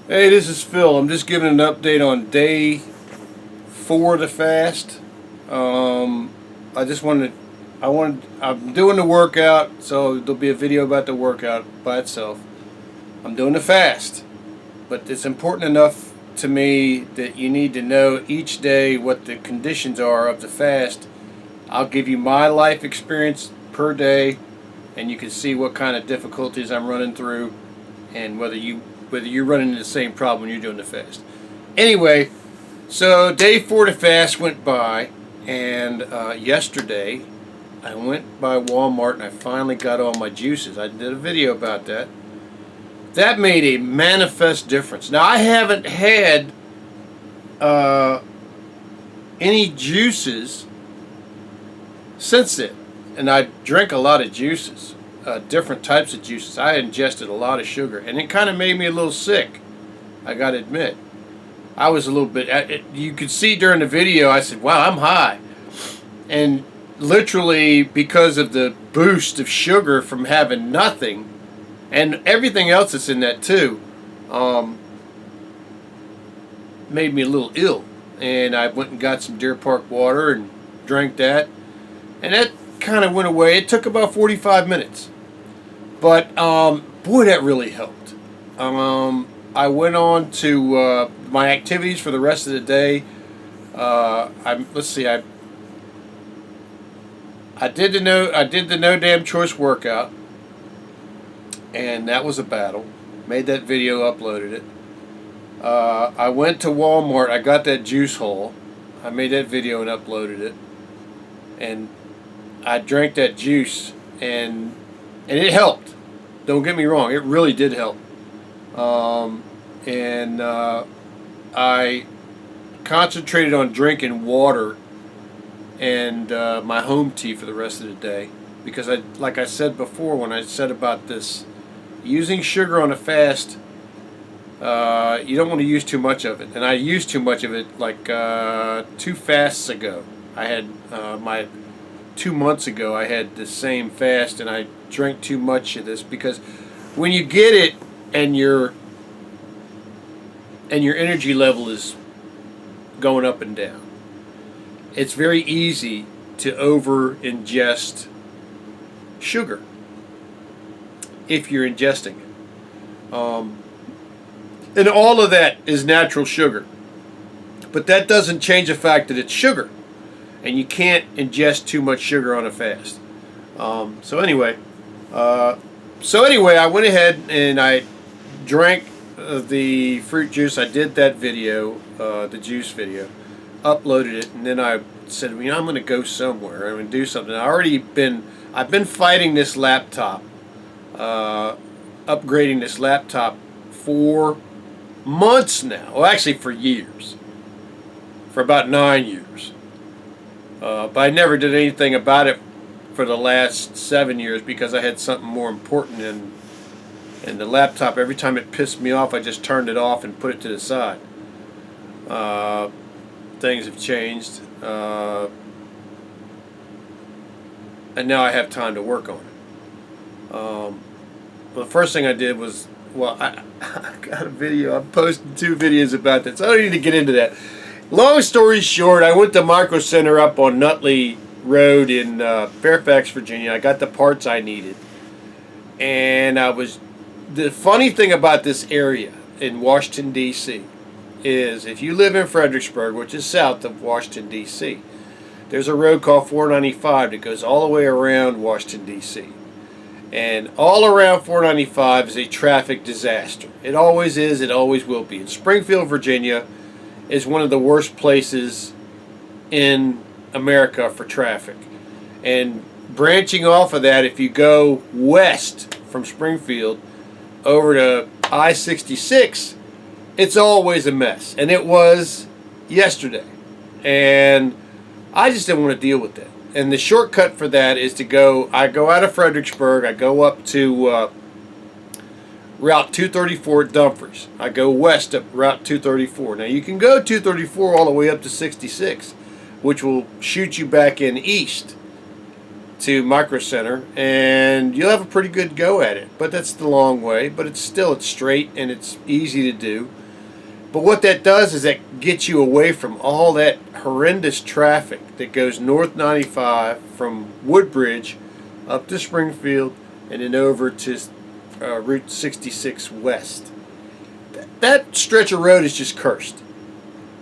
Hey, this is Phil. I'm just giving an update on day 4 of the fast. I just wanted, I'm doing the workout, so there'll be a video about the workout by itself. I'm doing the fast, but it's important enough to me that you need to know each day what the conditions are of the fast. I'll give you my life experience per day, and you can see what kind of difficulties I'm running through, and whether you're running into the same problem when you're doing the fast. Anyway, so day 4 of the fast went by, and yesterday I went by Walmart and I finally got all my juices. I did a video about that. That made a manifest difference. Now, I haven't had any juices since then, and I drank a lot of juices, different types of juices. I ingested a lot of sugar, and it kind of made me a little sick, I gotta admit. I was a little bit, you could see during the video, I said, wow, I'm high. And literally because of the boost of sugar from having nothing, and everything else that's in that too, made me a little ill. And I went and got some Deer Park water and drank that, and that kind of went away. It took about 45 minutes, but boy, that really helped. I went on to my activities for the rest of the day. Let's see, I did the no damn choice workout, and that was a battle. Made that video, uploaded it. I went to Walmart. I got that juice hole. I made that video and uploaded it, and I drank that juice, and it helped. Don't get me wrong, it really did help. I concentrated on drinking water and my home tea for the rest of the day, because like I said before when I said about this, using sugar on a fast, you don't want to use too much of it. And I used too much of it like 2 fasts ago. I had 2 months ago I had the same fast, and I drank too much of this, because when you get it and your energy level is going up and down, it's very easy to over ingest sugar if you're ingesting it. And all of that is natural sugar, but that doesn't change the fact that it's sugar, and you can't ingest too much sugar on a fast. So anyway, I went ahead and I drank the fruit juice. I did that video, the juice video, uploaded it, and then I said, you know, I'm going to go somewhere. I'm going to do something. I've been fighting this laptop, upgrading this laptop for months now. Well, actually for years, for about 9 years. But I never did anything about it for the last 7 years, because I had something more important in the laptop. Every time it pissed me off, I just turned it off and put it to the side. Things have changed, and now I have time to work on it. Well, the first thing I did was, I got a video. I'm posting 2 videos about that, so I don't need to get into that. Long story short, I went to Micro Center up on Nutley Road in Fairfax, Virginia. I got the parts I needed, and the funny thing about this area in Washington, D.C. is, if you live in Fredericksburg, which is south of Washington, D.C., there's a road called 495 that goes all the way around Washington, D.C. And all around 495 is a traffic disaster. It always is, it always will be. And Springfield, Virginia is one of the worst places in America for traffic. And branching off of that, if you go west from Springfield over to I-66, it's always a mess. And it was yesterday. And I just didn't want to deal with that. And the shortcut for that is I go out of Fredericksburg, I go up to Route 234 at Dumfries. I go west up Route 234. Now you can go 234 all the way up to 66, which will shoot you back in east to Micro Center, and you'll have a pretty good go at it. But that's the long way, but it's straight and it's easy to do. But what that does is that gets you away from all that horrendous traffic that goes north 95 from Woodbridge up to Springfield and then over to Route 66 West. That stretch of road is just cursed.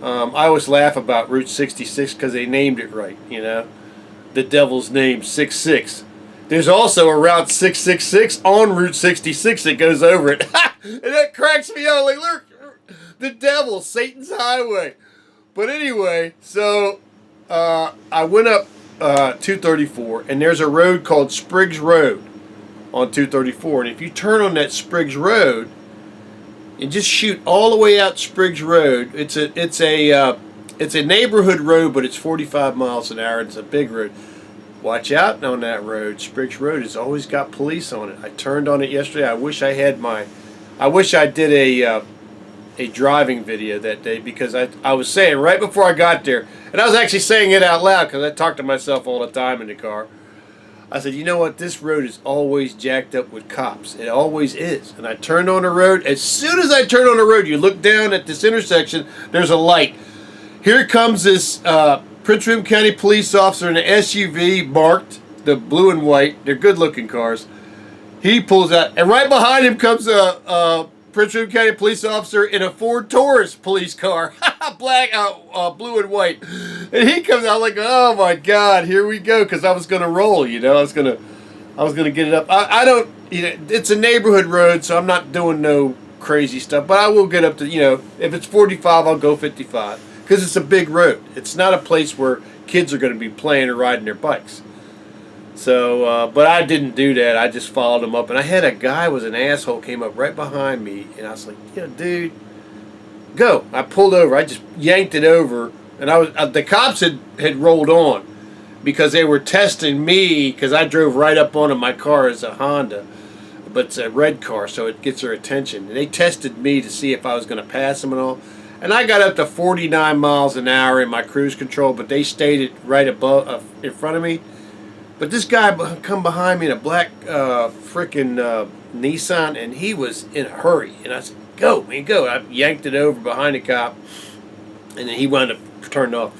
I always laugh about Route 66 because they named it right, you know. The devil's name, 66. There's also a Route 666 on Route 66 that goes over it. And that cracks me up. Like, look, the devil, Satan's highway. But anyway, so I went up 234, and there's a road called Spriggs Road on 234. And if you turn on that Spriggs Road and just shoot all the way out Spriggs Road, it's a neighborhood road, but it's 45 miles an hour. It's a big road. Watch out on that road. Spriggs Road has always got police on it. I turned on it yesterday. I wish I did a driving video that day, because I was saying right before I got there, and I was actually saying it out loud because I talk to myself all the time in the car. I said, you know what? This road is always jacked up with cops. It always is. And I turned on the road. As soon as I turned on the road, you look down at this intersection, there's a light. Here comes this Prince William County police officer in an SUV marked, the blue and white. They're good-looking cars. He pulls out, and right behind him comes a Prince William County police officer in a Ford Taurus police car, black, blue and white. And he comes out like, oh my God, here we go, because I was gonna roll, you know, I was gonna get it up. I don't, you know, it's a neighborhood road, so I'm not doing no crazy stuff, but I will get up to, you know, if it's 45, I'll go 55, because it's a big road. It's not a place where kids are going to be playing or riding their bikes. So, but I didn't do that. I just followed him up, and I had a guy was an asshole came up right behind me, and I was like, "Yeah, dude, go!" I pulled over. I just yanked it over, and the cops had rolled on because they were testing me because I drove right up on him. My car is a Honda, but it's a red car, so it gets their attention. And they tested me to see if I was going to pass them and all. And I got up to 49 miles an hour in my cruise control, but they stayed it right above, in front of me. But this guy come behind me in a black frickin' Nissan, and he was in a hurry. And I said, "Go, man, go!" I yanked it over behind the cop, and then he wound up turning off.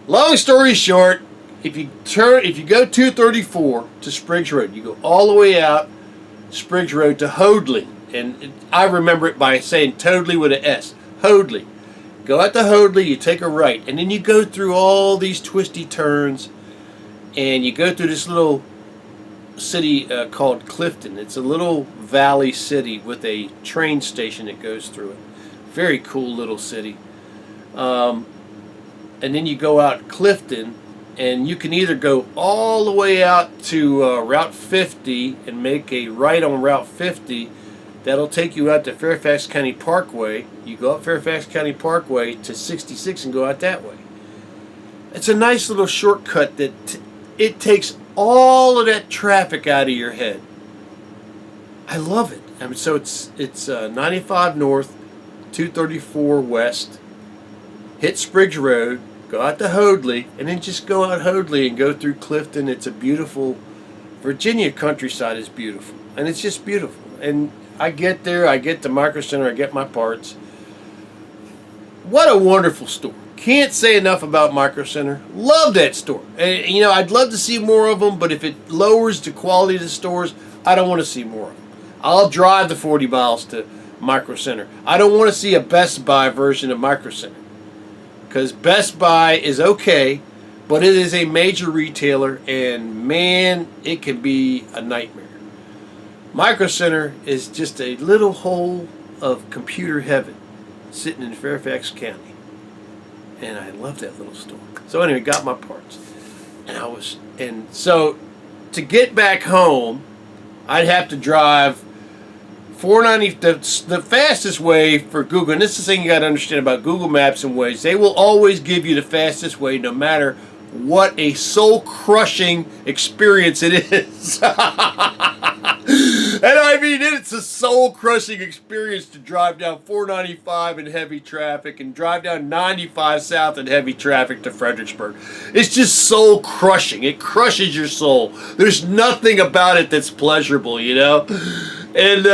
Long story short, if you go 234 to Spriggs Road, you go all the way out Spriggs Road to Hoadley, and I remember it by saying Toadley with an S. Hoadley. Go out to Hoadley, you take a right, and then you go through all these twisty turns. And you go through this little city called Clifton. It's a little valley city with a train station that goes through it. Very cool little city. And then you go out Clifton, and you can either go all the way out to Route 50 and make a right on Route 50. That'll take you out to Fairfax County Parkway. You go up Fairfax County Parkway to 66 and go out that way. It's a nice little shortcut that it takes all of that traffic out of your head. I love it. I mean, so it's 95 north, 234 west, hit Spriggs Road, go out to Hoadley, and then just go out Hoadley and go through Clifton. It's a beautiful, Virginia countryside is beautiful, and it's just beautiful. And I get there, I get to Micro Center, I get my parts. What a wonderful store. Can't say enough about Micro Center. Love that store. And, you know, I'd love to see more of them, but if it lowers the quality of the stores, I don't want to see more of them. I'll drive the 40 miles to Micro Center. I don't want to see a Best Buy version of Micro Center, because Best Buy is okay, but it is a major retailer, and man, it can be a nightmare. Micro Center is just a little hole of computer heaven sitting in Fairfax County. And I love that little store. So anyway, got my parts. And so to get back home, I'd have to drive 490. The fastest way for Google, and this is the thing you got to understand about Google Maps and Waze, they will always give you the fastest way no matter what a soul-crushing experience it is. And I mean, it's a soul-crushing experience to drive down 495 in heavy traffic and drive down 95 south in heavy traffic to Fredericksburg. It's just soul-crushing. It crushes your soul. There's nothing about it that's pleasurable, you know? And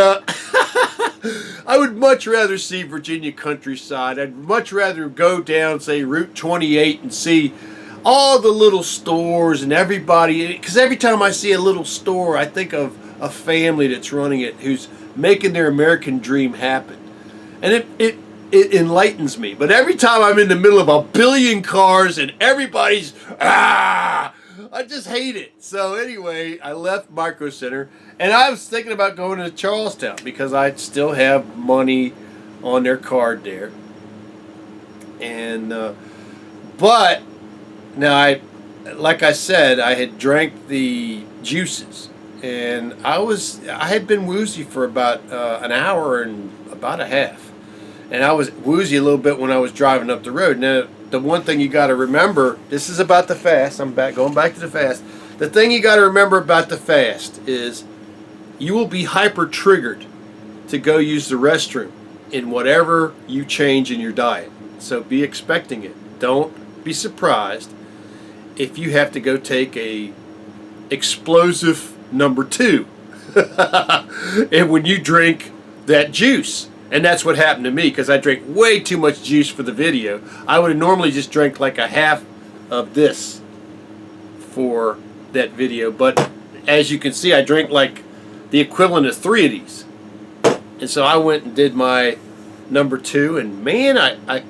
I would much rather see Virginia countryside. I'd much rather go down, say, Route 28 and see all the little stores and everybody. Because every time I see a little store, I think of a family that's running it who's making their American dream happen. And it enlightens me. But every time I'm in the middle of a billion cars and everybody's, I just hate it. So anyway, I left Micro Center, and I was thinking about going to Charlestown because I still have money on their card there. And but now like I said, I had drank the juices, and I had been woozy for about an hour and about a half, and I was woozy a little bit when I was driving up the road. Now, the one thing you got to remember, this is about the fast. I'm going back to the fast. The thing you got to remember about the fast is you will be hyper triggered to go use the restroom in whatever you change in your diet. So be expecting it. Don't be surprised if you have to go take a explosive number 2 and when you drink that juice. And that's what happened to me because I drank way too much juice for the video. I would have normally just drank like a half of this for that video. But as you can see, I drank like the equivalent of 3 of these. And so I went and did my number 2. And man, I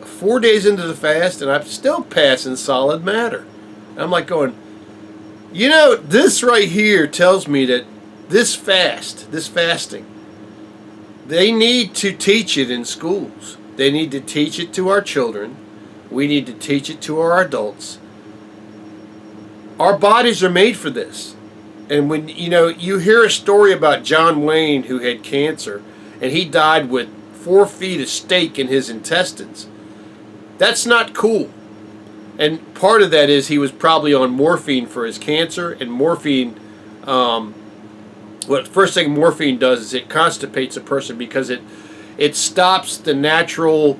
4 days into the fast, and I'm still passing solid matter. I'm like going, you know, this right here tells me that this fasting, they need to teach it in schools. They need to teach it to our children. We need to teach it to our adults. Our bodies are made for this. And when you hear a story about John Wayne who had cancer and he died with 4 feet of steak in his intestines, that's not cool. And part of that is he was probably on morphine for his cancer, and morphine, first thing morphine does is it constipates a person because it stops the natural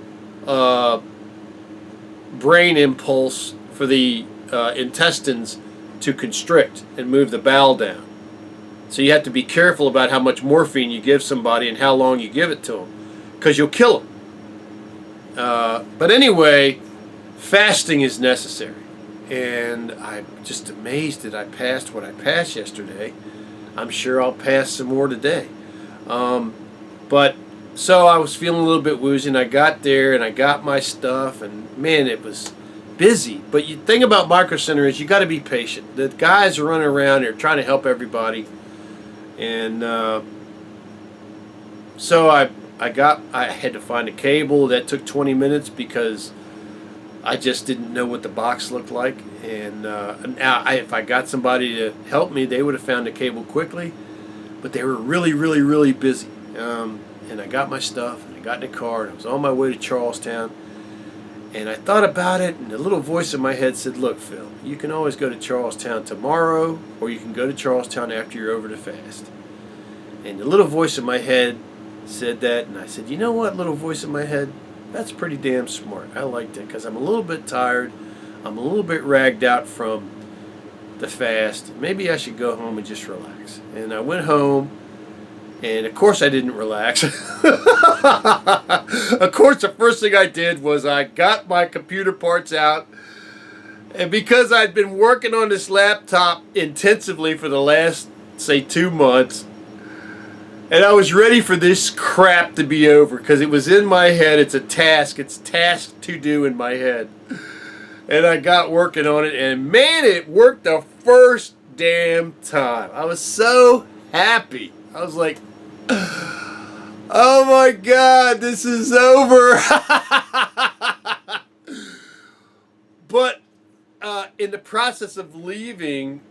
brain impulse for the intestines to constrict and move the bowel down. So you have to be careful about how much morphine you give somebody and how long you give it to them, because you'll kill them. But anyway, fasting is necessary, and I'm just amazed that I passed what I passed yesterday. I'm sure I'll pass some more today. But so I was feeling a little bit woozy, and I got there and I got my stuff, and man, it was busy. But the thing about Micro Center is you got to be patient. The guys are running around, they're trying to help everybody, and so I had to find a cable. That took 20 minutes because I just didn't know what the box looked like, and now if I got somebody to help me, they would have found the cable quickly, but they were really, really, really busy. And I got my stuff, and I got in the car, and I was on my way to Charlestown, and I thought about it, and the little voice in my head said, look, Phil, you can always go to Charlestown tomorrow, or you can go to Charlestown after you're over the fast. And the little voice in my head said that, and I said, you know what, little voice in my head, that's pretty damn smart. I liked it because I'm a little bit tired. I'm a little bit ragged out from the fast. Maybe I should go home and just relax. And I went home, and of course I didn't relax. Of course, the first thing I did was I got my computer parts out, and because I'd been working on this laptop intensively for the last, say, 2 months, and I was ready for this crap to be over because it was in my head. It's a task. It's task to do in my head. And I got working on it, and man, it worked the first damn time. I was so happy. I was like, oh my God, this is over. But in the process of leaving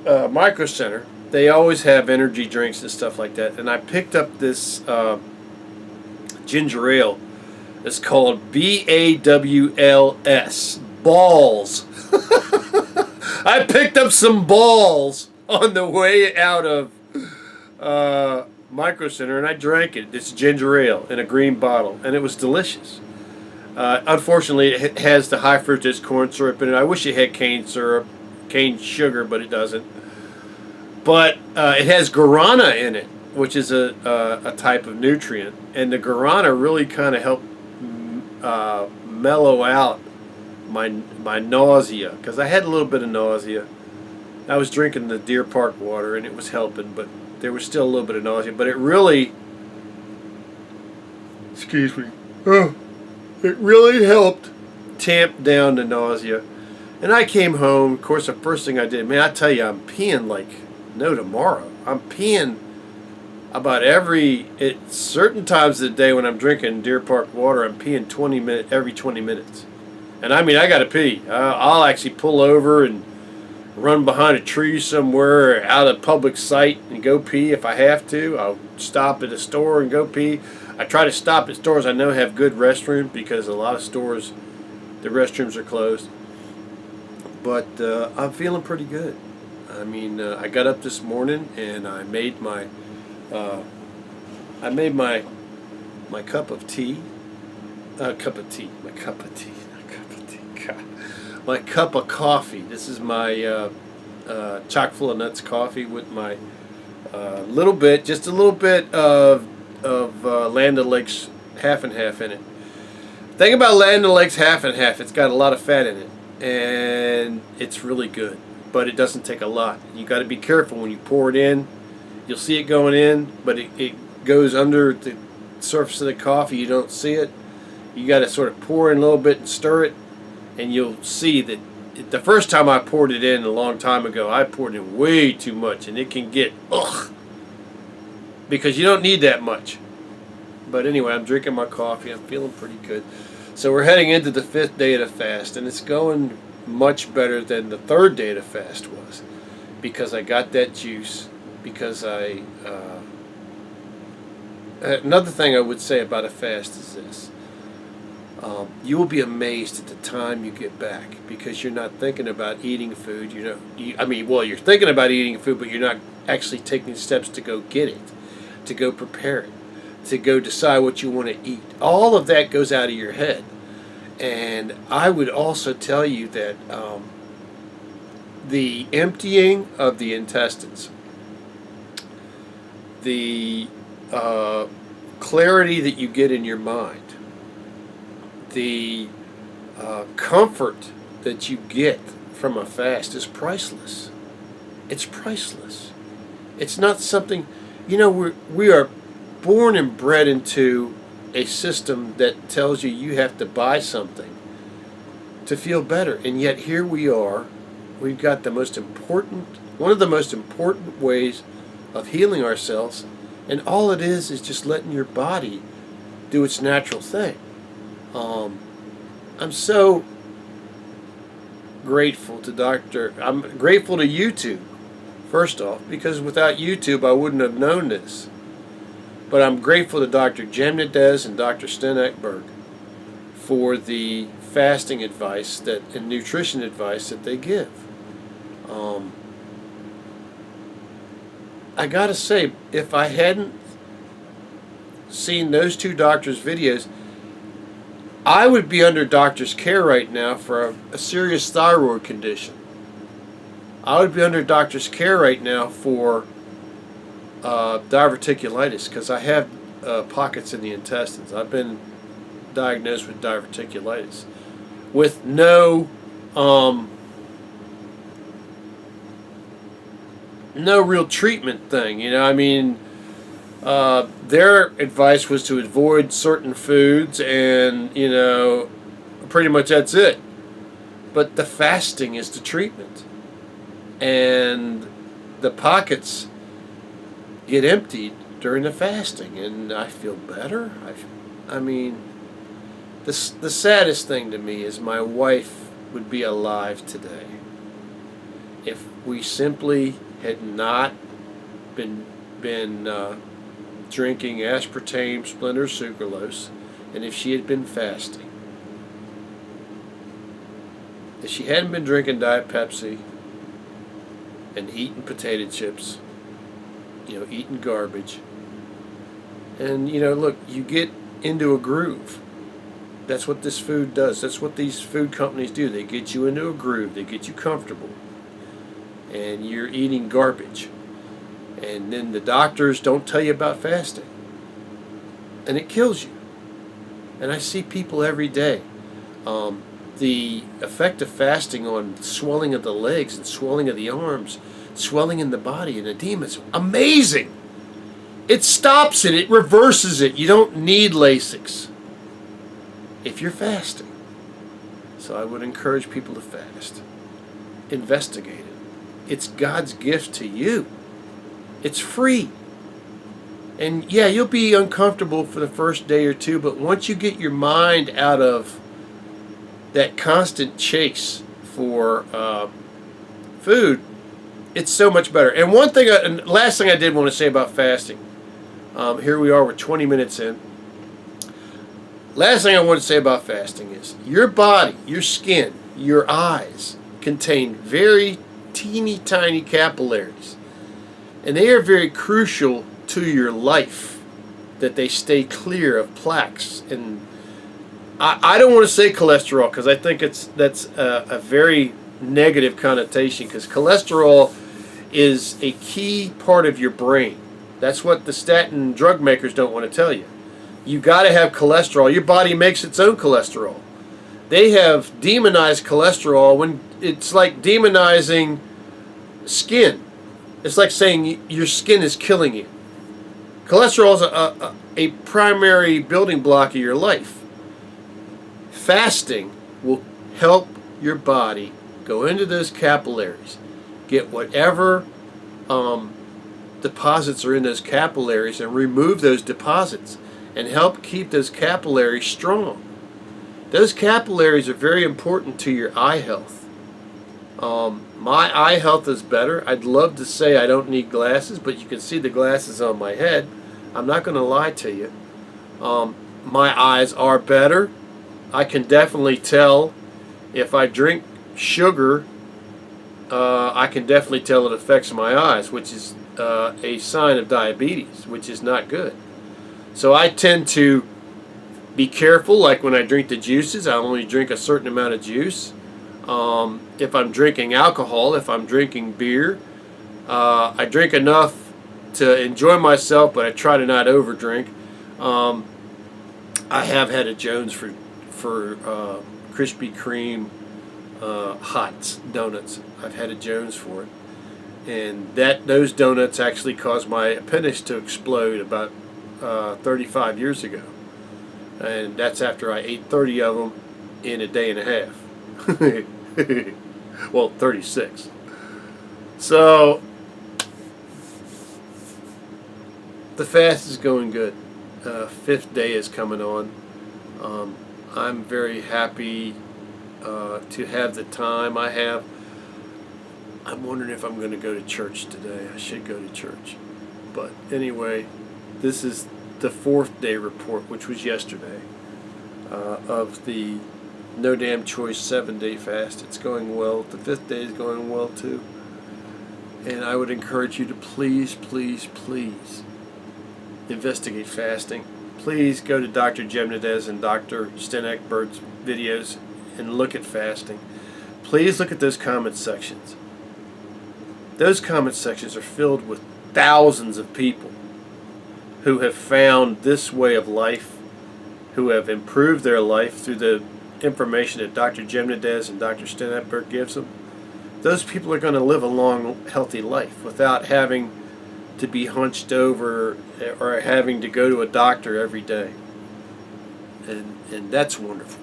Micro Center, they always have energy drinks and stuff like that. And I picked up this ginger ale. It's called BAWLS. Balls. I picked up some balls on the way out of Micro Center, and I drank it. It's ginger ale in a green bottle, and it was delicious. Unfortunately, it has the high fructose corn syrup in it. I wish it had cane syrup, cane sugar, but it doesn't. But it has guarana in it, which is a type of nutrient, and the guarana really kind of helped mellow out my nausea, because I had a little bit of nausea. I was drinking the Deer Park water and it was helping, but there was still a little bit of nausea. But it really, excuse me, it really helped tamp down the nausea. And I came home. Of course, the first thing I did, man, I tell you, I'm peeing like no tomorrow. I'm peeing about at certain times of the day when I'm drinking Deer Park water. I'm peeing every 20 minutes. And I mean, I got to pee. I'll actually pull over and run behind a tree somewhere out of public sight and go pee if I have to. I'll stop at a store and go pee. I try to stop at stores I know have good restrooms, because a lot of stores, the restrooms are closed. But I'm feeling pretty good. I mean, I got up this morning and I made my cup of tea. My cup of tea. God. My cup of coffee. This is my chock full of nuts coffee with my just a little bit of Land O'Lakes half and half in it. The thing about Land O'Lakes half and half, it's got a lot of fat in it, and it's really good, but it doesn't take a lot. You got to be careful when you pour it in. You'll see it going in, but it goes under the surface of the coffee. You don't see it. You got to sort of pour in a little bit and stir it, and you'll see that the first time I poured it in a long time ago, I poured in way too much, and it can get because you don't need that much. But anyway, I'm drinking my coffee. I'm feeling pretty good. So we're heading into the 5th day of the fast, and it's going much better than the 3rd day of the fast was, because I got that juice. Because another thing I would say about a fast is this. You will be amazed at the time you get back, because you're not thinking about eating food. You're thinking about eating food, but you're not actually taking steps to go get it, to go prepare it, to go decide what you want to eat. All of that goes out of your head. And I would also tell you that the emptying of the intestines, the clarity that you get in your mind, the comfort that you get from a fast is priceless. It's priceless. It's not something, we are born and bred into a system that tells you have to buy something to feel better. And yet here we are. We've got one of the most important ways of healing ourselves, and all it is just letting your body do its natural thing. I'm so grateful to I'm grateful to YouTube, first off, because without YouTube I wouldn't have known this. But I'm grateful to Dr. Jemnadez and Dr. Sten Ekberg for the fasting advice and nutrition advice that they give. I gotta say, if I hadn't seen those two doctors' videos, I would be under doctor's care right now for a serious thyroid condition. I would be under doctor's care right now for diverticulitis, because I have pockets in the intestines. I've been diagnosed with diverticulitis with no real treatment thing. Their advice was to avoid certain foods, and pretty much that's it. But the fasting is the treatment, and the pockets get emptied during the fasting, and I feel better. The saddest thing to me is my wife would be alive today if we simply had not been drinking aspartame, Splenda, sucralose, and if she had been fasting. If she hadn't been drinking Diet Pepsi and eating potato chips, eating garbage. And, look, you get into a groove. That's what this food does. That's what these food companies do. They get you into a groove. They get you comfortable. And you're eating garbage. And then the doctors don't tell you about fasting. And it kills you. And I see people every day. The effect of fasting on swelling of the legs and swelling of the arms, swelling in the body and edema is amazing. It stops it. It reverses it. You don't need Lasix if you're fasting. So I would encourage people to fast. Investigate it. It's God's gift to you. It's free. And yeah, you'll be uncomfortable for the first day or two, but once you get your mind out of that constant chase for food, it's so much better. And one thing, and last thing I did want to say about fasting, here we are, we're 20 minutes in. Last thing I want to say about fasting is your body, your skin, your eyes contain very teeny tiny capillaries. And they are very crucial to your life, that they stay clear of plaques. And I don't want to say cholesterol, because I think that's a very negative connotation, because cholesterol is a key part of your brain. That's what the statin drug makers don't want to tell you. You got to have cholesterol. Your body makes its own cholesterol. They have demonized cholesterol when it's like demonizing skin. It's like saying your skin is killing you. Cholesterol is a primary building block of your life. Fasting will help your body go into those capillaries, get whatever deposits are in those capillaries and remove those deposits and help keep those capillaries strong. Those capillaries are very important to your eye health. My eye health is better. I'd love to say I don't need glasses, but you can see the glasses on my head. I'm not going to lie to you. My eyes are better. I can definitely tell if I drink sugar, I can definitely tell it affects my eyes, which is a sign of diabetes, which is not good. So I tend to be careful, like when I drink the juices, I only drink a certain amount of juice. If I'm drinking alcohol, if I'm drinking beer, I drink enough to enjoy myself, but I try to not overdrink. I have had a Jones for Krispy Kreme hot donuts. I've had a Jones for it, and those donuts actually caused my appendix to explode about 35 years ago, and that's after I ate 30 of them in a day and a half. Well, 36. So the fast is going good. 5th day is coming on. I'm very happy to have the time I have. I'm wondering if I'm going to go to church today. I should go to church. But anyway, this is the 4th day report, which was yesterday, of the No Damn Choice 7-day fast. It's going well. The 5th day is going well too. And I would encourage you to please, please, please investigate fasting. Please go to Dr. Jemnadez and Dr. Sten Ekbert's videos and look at fasting. Please look at those comment sections. Those comment sections are filled with thousands of people who have found this way of life, who have improved their life through the information that Dr. Jemnadez and Dr. Sten Ekbert gives them. Those people are going to live a long, healthy life without having to be hunched over or having to go to a doctor every day. And that's wonderful.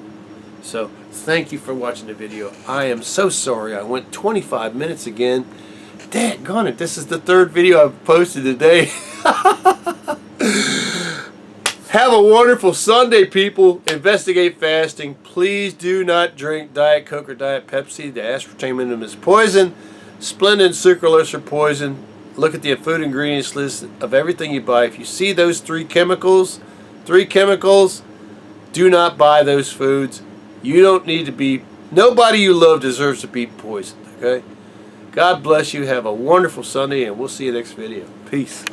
So thank you for watching the video. I am so sorry I went 25 minutes again. Daggone it, this is the 3rd video I've posted today. Have a wonderful Sunday, people. Investigate fasting. Please do not drink Diet Coke or Diet Pepsi. The aspartame in them is poison. Splenda and sucralose are poison. Look at the food ingredients list of everything you buy. If you see those three chemicals, do not buy those foods. You don't need to be, nobody you love deserves to be poisoned, okay? God bless you. Have a wonderful Sunday, and we'll see you next video. Peace.